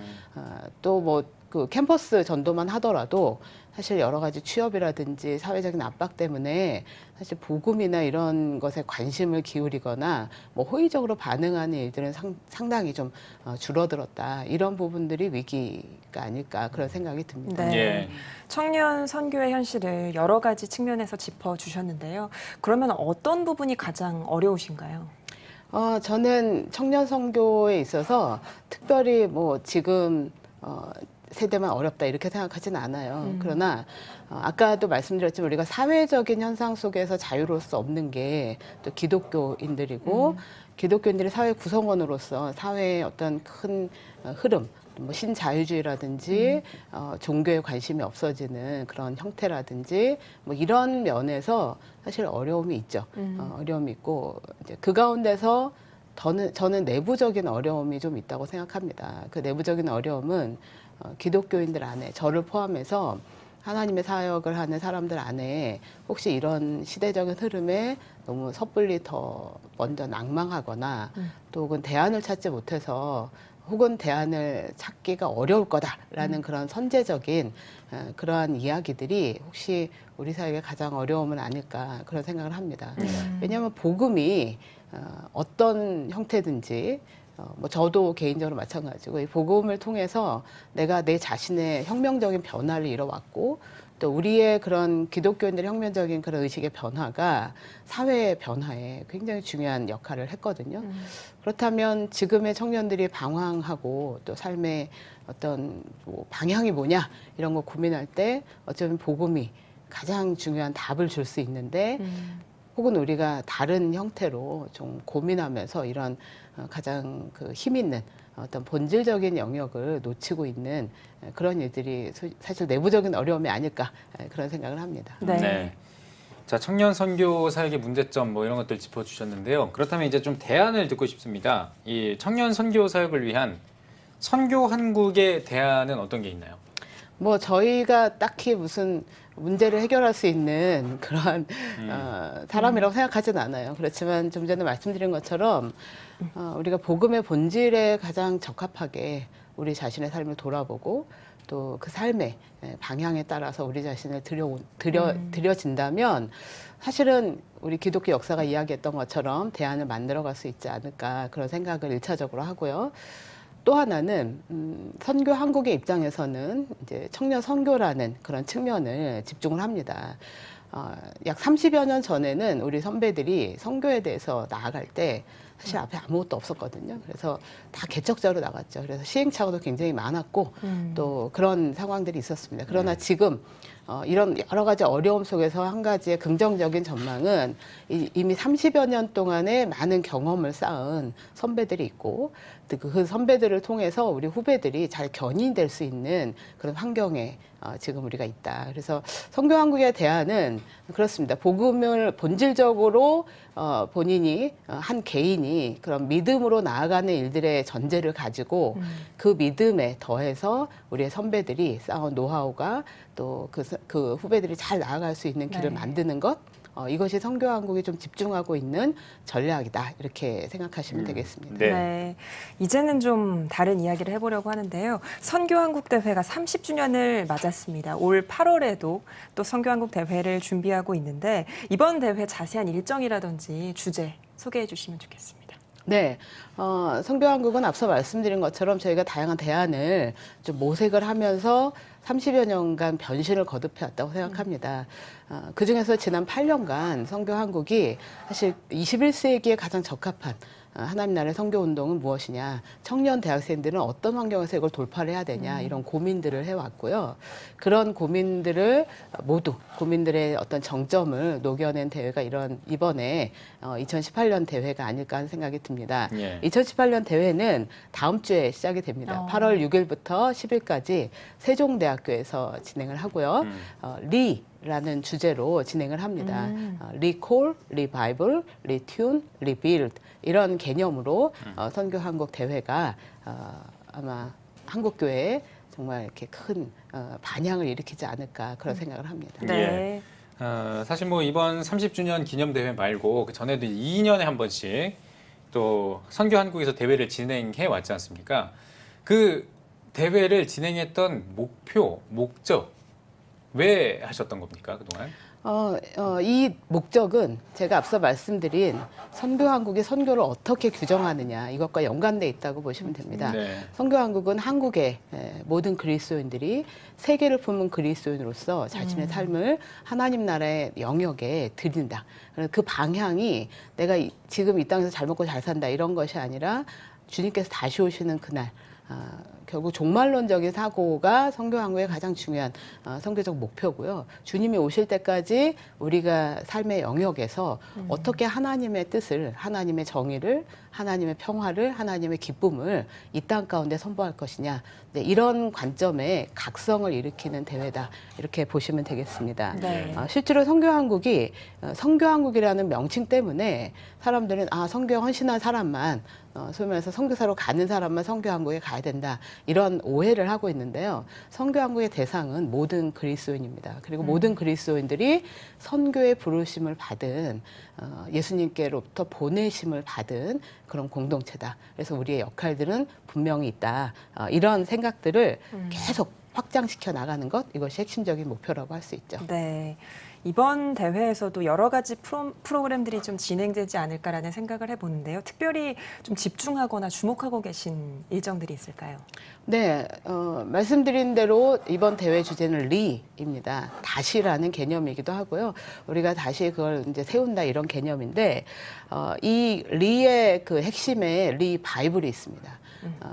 또 뭐 그 캠퍼스 전도만 하더라도 사실 여러 가지 취업이라든지 사회적인 압박 때문에 사실 복음이나 이런 것에 관심을 기울이거나 뭐 호의적으로 반응하는 일들은 상당히 좀 줄어들었다. 이런 부분들이 위기가 아닐까 그런 생각이 듭니다. 네. 예. 청년 선교의 현실을 여러 가지 측면에서 짚어주셨는데요. 그러면 어떤 부분이 가장 어려우신가요? 저는 청년 선교에 있어서 특별히 뭐 지금 세대만 어렵다 이렇게 생각하진 않아요. 그러나 아까도 말씀드렸지만 우리가 사회적인 현상 속에서 자유로울 수 없는 게 또 기독교인들이고 기독교인들이 사회 구성원으로서 사회의 어떤 큰 흐름, 뭐 신자유주의라든지 종교에 관심이 없어지는 그런 형태라든지 뭐 이런 면에서 사실 어려움이 있죠. 어려움이 있고 이제 그 가운데서 저는 내부적인 어려움이 좀 있다고 생각합니다. 그 내부적인 어려움은 기독교인들 안에 저를 포함해서 하나님의 사역을 하는 사람들 안에 혹시 이런 시대적인 흐름에 너무 섣불리 더 먼저 낭망하거나 또 혹은 대안을 찾지 못해서 혹은 대안을 찾기가 어려울 거다라는 그런 선제적인 그러한 이야기들이 혹시 우리 사회의 가장 어려움은 아닐까 그런 생각을 합니다. 왜냐하면 복음이 어떤 형태든지 뭐 저도 개인적으로 마찬가지고 이 복음을 통해서 내가 내 자신의 혁명적인 변화를 이뤄왔고 또 우리의 그런 기독교인들의 혁명적인 그런 의식의 변화가 사회의 변화에 굉장히 중요한 역할을 했거든요. 그렇다면 지금의 청년들이 방황하고 또 삶의 어떤 뭐 방향이 뭐냐 이런 거 고민할 때 어쩌면 복음이 가장 중요한 답을 줄 수 있는데 혹은 우리가 다른 형태로 좀 고민하면서 이런 가장 그 힘 있는 어떤 본질적인 영역을 놓치고 있는 그런 일들이 사실 내부적인 어려움이 아닐까 그런 생각을 합니다. 네. 자, 청년 선교 사역의 문제점 뭐 이런 것들 짚어주셨는데요. 그렇다면 이제 좀 대안을 듣고 싶습니다. 이 청년 선교 사역을 위한 선교 한국의 대안은 어떤 게 있나요? 뭐 저희가 딱히 무슨 문제를 해결할 수 있는 그런 사람이라고 생각하진 않아요. 그렇지만 좀 전에 말씀드린 것처럼 우리가 복음의 본질에 가장 적합하게 우리 자신의 삶을 돌아보고 또 그 삶의 방향에 따라서 우리 자신을 들여진다면 사실은 우리 기독교 역사가 이야기했던 것처럼 대안을 만들어갈 수 있지 않을까 그런 생각을 일차적으로 하고요. 또 하나는 선교 한국의 입장에서는 이제 청년 선교라는 그런 측면을 집중을 합니다. 약 30여 년 전에는 우리 선배들이 선교에 대해서 나아갈 때 사실 앞에 아무것도 없었거든요. 그래서 다 개척자로 나갔죠. 그래서 시행착오도 굉장히 많았고 또 그런 상황들이 있었습니다. 그러나 지금 이런 여러 가지 어려움 속에서 한 가지의 긍정적인 전망은 이미 30여 년 동안의 많은 경험을 쌓은 선배들이 있고 그 선배들을 통해서 우리 후배들이 잘 견인될 수 있는 그런 환경에 지금 우리가 있다. 그래서 선교 한국의 대안은 그렇습니다. 복음을 본질적으로 본인이 한 개인이 그런 믿음으로 나아가는 일들의 전제를 가지고 그 믿음에 더해서 우리의 선배들이 쌓은 노하우가 또 그 후배들이 잘 나아갈 수 있는 길을 만드는 것 이것이 선교 한국이 좀 집중하고 있는 전략이다 이렇게 생각하시면 되겠습니다. 네. 이제는 좀 다른 이야기를 해보려고 하는데요. 선교 한국 대회가 30주년을 맞았습니다. 올 8월에도 또 선교 한국 대회를 준비하고 있는데 이번 대회 자세한 일정이라든지 주제 소개해 주시면 좋겠습니다. 네, 선교 한국은 앞서 말씀드린 것처럼 저희가 다양한 대안을 좀 모색을 하면서 30여 년간 변신을 거듭해왔다고 생각합니다. 그중에서 지난 8년간 선교 한국이 사실 21세기에 가장 적합한 하나님 나라의 선교 운동은 무엇이냐, 청년 대학생들은 어떤 환경에서 이걸 돌파를 해야 되냐 이런 고민들을 해왔고요. 그런 고민들을 모두 고민들의 어떤 정점을 녹여낸 대회가 이번에 2018년 대회가 아닐까 하는 생각이 듭니다. 2018년 대회는 다음 주에 시작이 됩니다. 8월 6일부터 10일까지 세종대학교에서 진행을 하고요. 리라는 주제로 진행을 합니다. 리콜, 리바이블, 리튠, 리빌드 이런 개념으로 선교 한국 대회가 아마 한국교회에 정말 이렇게 큰 반향을 일으키지 않을까 그런 생각을 합니다. 네. 사실 뭐 이번 30주년 기념대회 말고 그 전에도 2년에 한 번씩 또 선교 한국에서 대회를 진행해 왔지 않습니까? 그 대회를 진행했던 목표, 목적 왜 하셨던 겁니까, 그동안? 이 목적은 제가 앞서 말씀드린 선교한국이 선교를 어떻게 규정하느냐 이것과 연관돼 있다고 보시면 됩니다. 네. 선교한국은 한국의 모든 그리스도인들이 세계를 품은 그리스도인으로서 자신의 삶을 하나님 나라의 영역에 드린다. 그 방향이 내가 지금 이 땅에서 잘 먹고 잘 산다 이런 것이 아니라 주님께서 다시 오시는 그날 결국 종말론적인 사고가 선교한국의 가장 중요한 선교적 목표고요. 주님이 오실 때까지 우리가 삶의 영역에서 어떻게 하나님의 뜻을, 하나님의 정의를, 하나님의 평화를, 하나님의 기쁨을 이 땅 가운데 선보할 것이냐. 네, 이런 관점의 각성을 일으키는 대회다. 이렇게 보시면 되겠습니다. 네. 실제로 선교한국이 선교한국이라는 명칭 때문에 사람들은 선교에 헌신한 사람만 소위 말해서 선교사로 가는 사람만 선교한국에 가야 된다. 이런 오해를 하고 있는데요. 선교한국의 대상은 모든 그리스도인입니다. 그리고 모든 그리스도인들이 선교의 부르심을 받은 예수님께로부터 보내심을 받은 그런 공동체다. 그래서 우리의 역할들은 분명히 있다. 이런 생각들을 계속 확장시켜 나가는 것, 이것이 핵심적인 목표라고 할 수 있죠. 네. 이번 대회에서도 여러 가지 프로그램들이 좀 진행되지 않을까라는 생각을 해보는데요. 특별히 좀 집중하거나 주목하고 계신 일정들이 있을까요? 네, 말씀드린 대로 이번 대회 주제는 리입니다. 다시라는 개념이기도 하고요. 우리가 다시 그걸 이제 세운다 이런 개념인데, 이 리의 그 핵심에 리 바이블이 있습니다.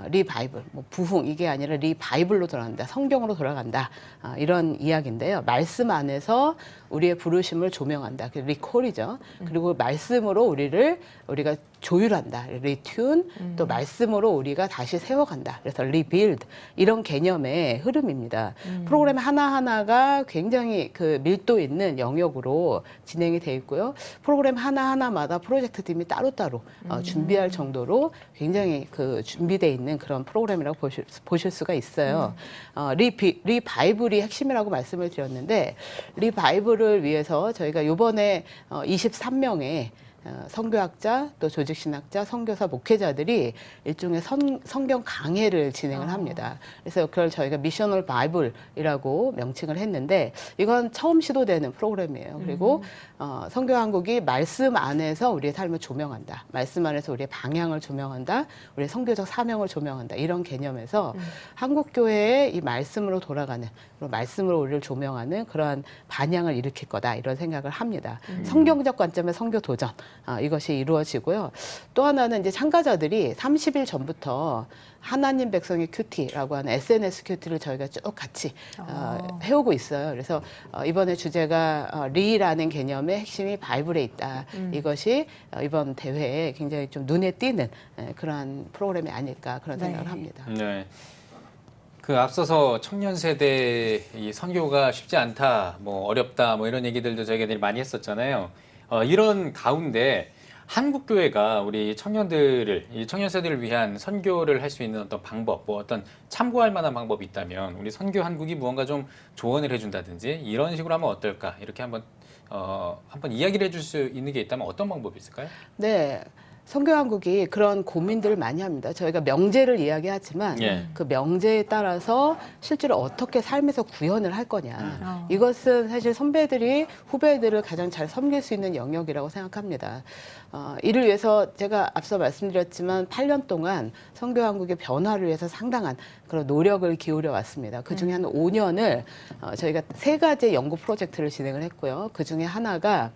리 바이블, 뭐 부흥 이게 아니라 리 바이블로 돌아간다, 성경으로 돌아간다 이런 이야기인데요. 말씀 안에서 우리의 부르심을 조명한다. 리콜이죠. 그리고 말씀으로 우리가 조율한다. 리튠, 또 말씀으로 우리가 다시 세워간다. 그래서 리빌드 이런 개념의 흐름입니다. 프로그램 하나하나가 굉장히 그 밀도 있는 영역으로 진행이 돼 있고요. 프로그램 하나하나마다 프로젝트 팀이 따로따로 준비할 정도로 굉장히 그 준비돼 있는 그런 프로그램이라고 보실 수가 있어요. 리 바이블이 핵심이라고 말씀을 드렸는데, 리 바이블을 위해서 저희가 이번에 23명의 선교학자, 또 조직신학자, 선교사, 목회자들이 일종의 성경 강해를 진행을 합니다. 그래서 그걸 저희가 미셔널 바이블이라고 명칭을 했는데, 이건 처음 시도되는 프로그램이에요. 그리고 선교한국이 말씀 안에서 우리의 삶을 조명한다. 말씀 안에서 우리의 방향을 조명한다. 우리의 선교적 사명을 조명한다. 이런 개념에서 한국교회의 이 말씀으로 돌아가는, 그리고 말씀으로 우리를 조명하는 그러한 반향을 일으킬 거다. 이런 생각을 합니다. 성경적 관점의 선교 도전. 이것이 이루어지고요. 또 하나는 이제 참가자들이 30일 전부터 하나님 백성의 큐티라고 하는 SNS 큐티를 저희가 쭉 같이 해오고 있어요. 그래서 이번에 주제가 리라는 개념의 핵심이 바이블에 있다. 이것이 이번 대회에 굉장히 좀 눈에 띄는 그러한 프로그램이 아닐까 그런 생각을 합니다. 네. 그 앞서서 청년 세대 이 선교가 쉽지 않다, 뭐 어렵다, 뭐 이런 얘기들도 저희가 많이 했었잖아요. 이런 가운데 한국 교회가 우리 청년들을, 이 청년 세대를 위한 선교를 할 수 있는 어떤 방법, 뭐 어떤 참고할 만한 방법이 있다면 우리 선교 한국이 무언가 좀 조언을 해준다든지 이런 식으로 하면 어떨까? 이렇게 한번 이야기를 해줄 수 있는 게 있다면 어떤 방법이 있을까요? 네. 선교한국이 그런 고민들을 많이 합니다. 저희가 명제를 이야기하지만 그 명제에 따라서 실제로 어떻게 삶에서 구현을 할 거냐. 이것은 사실 선배들이 후배들을 가장 잘 섬길 수 있는 영역이라고 생각합니다. 이를 위해서 제가 앞서 말씀드렸지만 8년 동안 선교한국의 변화를 위해서 상당한 그런 노력을 기울여 왔습니다. 그중에 한 5년을 저희가 3가지 연구 프로젝트를 진행을 했고요. 그중에 하나가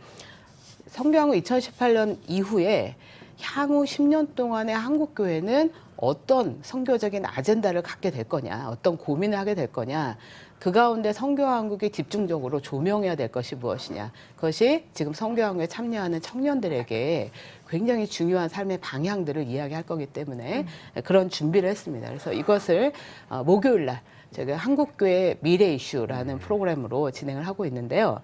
선교한국 2018년 이후에 향후 10년 동안의 한국교회는 어떤 선교적인 아젠다를 갖게 될 거냐, 어떤 고민을 하게 될 거냐, 그 가운데 선교한국이 집중적으로 조명해야 될 것이 무엇이냐, 그것이 지금 선교한국에 참여하는 청년들에게 굉장히 중요한 삶의 방향들을 이야기할 거기 때문에 그런 준비를 했습니다. 그래서 이것을 목요일 날 제가 한국교회 미래 이슈라는 프로그램으로 진행을 하고 있는데요.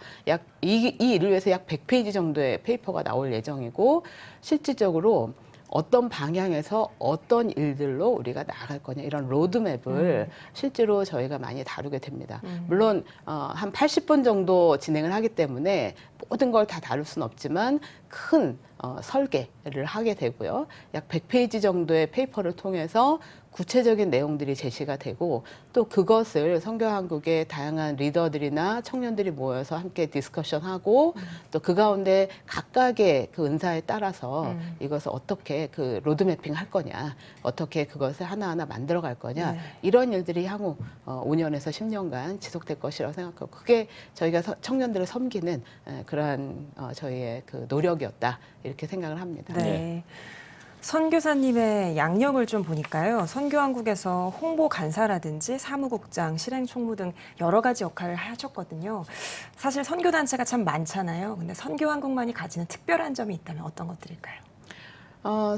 이 일을 위해서 약 100페이지 정도의 페이퍼가 나올 예정이고, 실질적으로 어떤 방향에서 어떤 일들로 우리가 나아갈 거냐, 이런 로드맵을 실제로 저희가 많이 다루게 됩니다. 물론 한 80분 정도 진행을 하기 때문에 모든 걸 다 다룰 수는 없지만 큰 설계를 하게 되고요. 약 100페이지 정도의 페이퍼를 통해서 구체적인 내용들이 제시가 되고 또 그것을 선교한국의 다양한 리더들이나 청년들이 모여서 함께 디스커션하고 또 그 가운데 각각의 그 은사에 따라서 이것을 어떻게 그 로드매핑 할 거냐, 어떻게 그것을 하나하나 만들어 갈 거냐, 이런 일들이 향후 5년에서 10년간 지속될 것이라고 생각하고 그게 저희가 청년들을 섬기는 그러한 저희의 그 노력이었다 이렇게 생각을 합니다. 네. 선교사님의 양력을 좀 보니까요. 선교한국에서 홍보 간사라든지 사무국장, 실행총무 등 여러 가지 역할을 하셨거든요. 사실 선교단체가 참 많잖아요. 근데 선교한국만이 가지는 특별한 점이 있다면 어떤 것들일까요?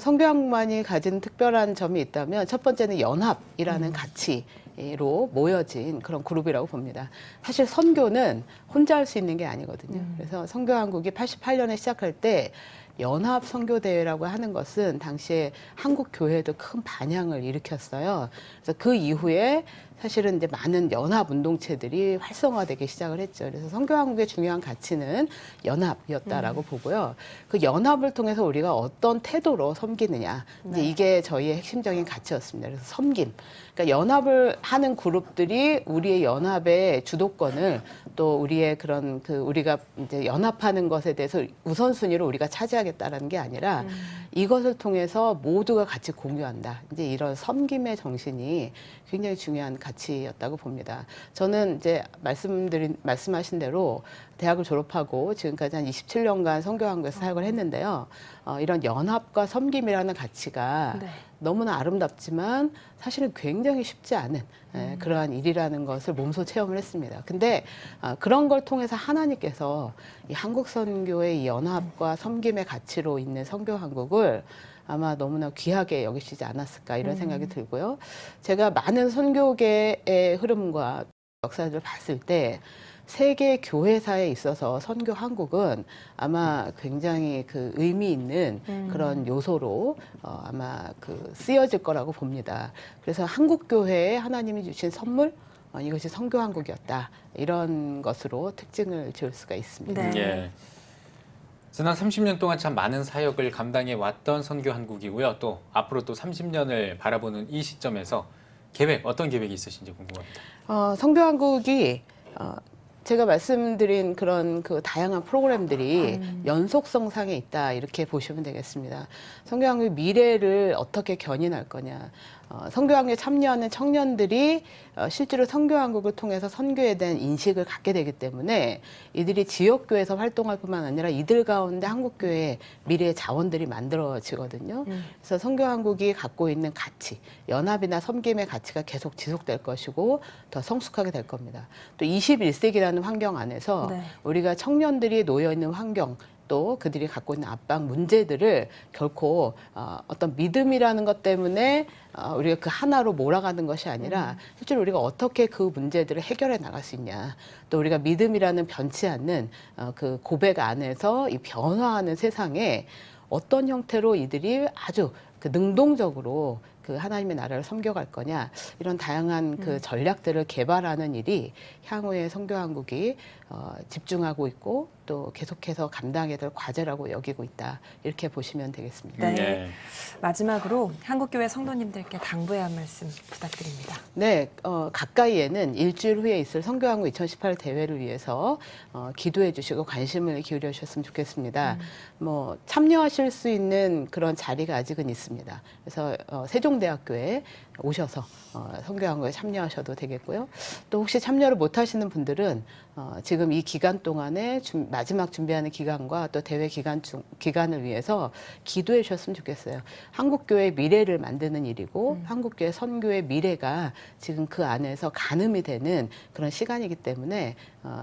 선교한국만이 가진 특별한 점이 있다면 첫 번째는 연합이라는 가치로 모여진 그런 그룹이라고 봅니다. 사실 선교는 혼자 할 수 있는 게 아니거든요. 그래서 선교한국이 88년에 시작할 때 연합 선교대회라고 하는 것은 당시에 한국 교회에도 큰 반향을 일으켰어요. 그래서 그 이후에 사실은 이제 많은 연합 운동체들이 활성화되기 시작을 했죠. 그래서 선교한국의 중요한 가치는 연합이었다라고 보고요. 그 연합을 통해서 우리가 어떤 태도로 섬기느냐, 이제 이게 저희의 핵심적인 가치였습니다. 그래서 섬김. 그러니까 연합을 하는 그룹들이 우리의 연합의 주도권을 또 우리의 그런 그 우리가 이제 연합하는 것에 대해서 우선순위로 우리가 차지하겠다라는 게 아니라 이것을 통해서 모두가 같이 공유한다. 이제 이런 섬김의 정신이 굉장히 중요한 가치였다고 봅니다. 저는 이제 말씀하신 대로 대학을 졸업하고 지금까지 한 27년간 선교한국에서 사역을 했는데요. 이런 연합과 섬김이라는 가치가 너무나 아름답지만 사실은 굉장히 쉽지 않은 그러한 일이라는 것을 몸소 체험을 했습니다. 근데 그런 걸 통해서 하나님께서 이 한국 선교의 이 연합과 섬김의 가치로 있는 선교한국을 아마 너무나 귀하게 여기시지 않았을까 이런 생각이 들고요. 제가 많은 선교계의 흐름과 역사를 봤을 때 세계 교회사에 있어서 선교한국은 아마 굉장히 그 의미 있는 그런 요소로 아마 그 쓰여질 거라고 봅니다. 그래서 한국 교회에 하나님이 주신 선물 이것이 선교한국이었다 이런 것으로 특징을 지을 수가 있습니다. 네. 예. 지난 30년 동안 참 많은 사역을 감당해 왔던 선교한국이고요. 또 앞으로 또 30년을 바라보는 이 시점에서 어떤 계획이 있으신지 궁금합니다. 선교한국이 제가 말씀드린 그런 그 다양한 프로그램들이 연속성상에 있다 이렇게 보시면 되겠습니다. 선교한국의 미래를 어떻게 견인할 거냐. 선교한국에 참여하는 청년들이 실제로 선교한국을 통해서 선교에 대한 인식을 갖게 되기 때문에 이들이 지역교회에서 활동할 뿐만 아니라 이들 가운데 한국교회의 미래의 자원들이 만들어지거든요. 그래서 선교한국이 갖고 있는 가치, 연합이나 섬김의 가치가 계속 지속될 것이고 더 성숙하게 될 겁니다. 또 21세기라는 환경 안에서 우리가 청년들이 놓여있는 환경, 또 그들이 갖고 있는 압박 문제들을 결코 어떤 믿음이라는 것 때문에 우리가 그 하나로 몰아가는 것이 아니라 실제로 우리가 어떻게 그 문제들을 해결해 나갈 수 있냐. 또 우리가 믿음이라는 변치 않는 그 고백 안에서 이 변화하는 세상에 어떤 형태로 이들이 아주 그 능동적으로 그 하나님의 나라를 섬겨갈 거냐 이런 다양한 그 전략들을 개발하는 일이 향후에 선교한국이 집중하고 있고 또 계속해서 감당해야 될 과제라고 여기고 있다 이렇게 보시면 되겠습니다. 네. 마지막으로 한국교회 성도님들께 당부의 한 말씀 부탁드립니다. 네, 가까이에는 일주일 후에 있을 선교한국 2018 대회를 위해서 기도해 주시고 관심을 기울여 주셨으면 좋겠습니다. 뭐 참여하실 수 있는 그런 자리가 아직은 있습니다. 그래서 세종대학교에 오셔서 선교한국에 참여하셔도 되겠고요. 또 혹시 참여를 못 하시는 분들은 지금 이 기간 동안에 마지막 준비하는 기간과 또 대회 기간을 위해서 기도해 주셨으면 좋겠어요. 한국교회의 미래를 만드는 일이고 한국교회 선교의 미래가 지금 그 안에서 가늠이 되는 그런 시간이기 때문에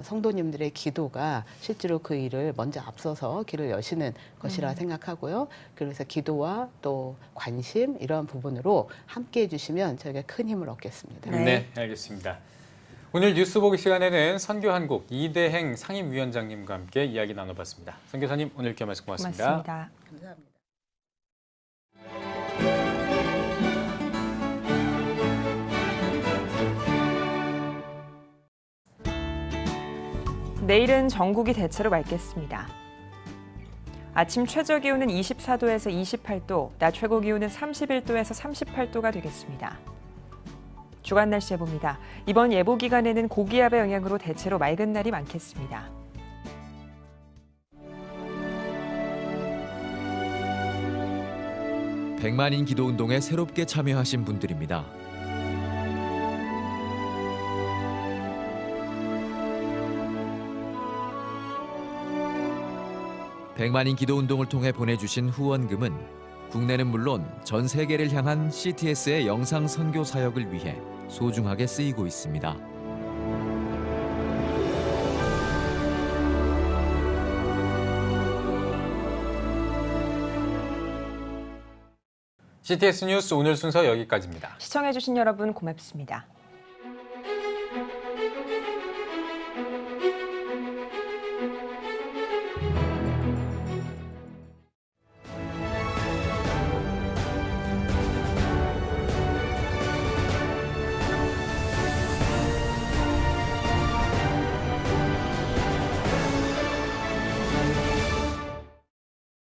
성도님들의 기도가 실제로 그 일을 먼저 앞서서 길을 여시는 것이라 생각하고요. 그래서 기도와 또 관심 이런 부분으로 함께해 주시면 저희가 큰 힘을 얻겠습니다. 네, 알겠습니다. 오늘 뉴스 보기 시간에는 선교한국 이대행 상임위원장님과 함께 이야기 나눠봤습니다. 선교사님 오늘 이렇게 말씀 고맙습니다. 감사합니다. 내일은 전국이 대체로 맑겠습니다. 아침 최저 기온은 24도에서 28도, 낮 최고 기온은 31도에서 38도가 되겠습니다. 주간 날씨 예보입니다. 이번 예보 기간에는 고기압의 영향으로 대체로 맑은 날이 많겠습니다. 백만인 기도운동에 새롭게 참여하신 분들입니다. 백만인 기도운동을 통해 보내주신 후원금은 국내는 물론 전 세계를 향한 CTS의 영상 선교 사역을 위해 소중하게 쓰이고 있습니다. CTS 뉴스 오늘 순서 여기까지입니다. 시청해주신 여러분 고맙습니다.